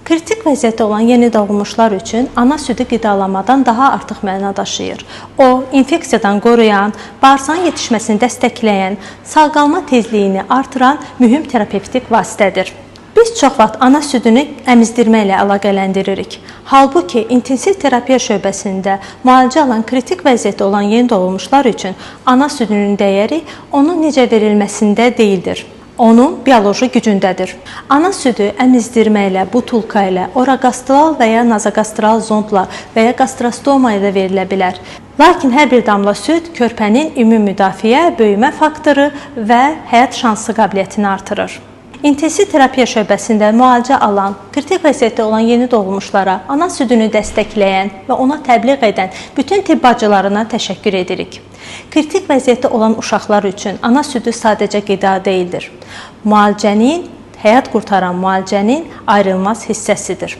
Kritik vəziyyətdə olan yeni doğulmuşlar üçün ana südü qidalamadan daha artıq məna daşıyır. O, infeksiyadan qoruyan, bağırsağın yetişməsini dəstəkləyən, sağalma tezliyini artıran mühüm terapevtik vasitədir. Biz çox vaxt ana südünü əmizdirmə ilə əlaqələndiririk. Halbuki intensiv terapiya şöbəsində müalicə alan kritik vəziyyətdə olan yeni doğulmuşlar üçün ana südünün dəyəri onun necə verilməsində deyildir. Onun bioloji gücündədir. Ana südü əmizdirmə ilə, butulka ilə, oraqastral və ya nazogastral zondla və ya qastrostoma ilə verilə bilər. Lakin hər bir damla süd körpənin immun müdafiə, böyümə faktoru və həyat şansı qabiliyyətini artırır. İntensiv terapiya şöbəsində müalicə alan, kritik vəziyyətdə olan yeni doğulmuşlara ana südünü dəstəkləyən və ona təbliğ edən bütün tibb bacılarına təşəkkür edirik. Kritik vəziyyətdə olan uşaqlar üçün ana südü sadəcə qida deyildir. Müalicənin, həyat qurtaran müalicənin ayrılmaz hissəsidir.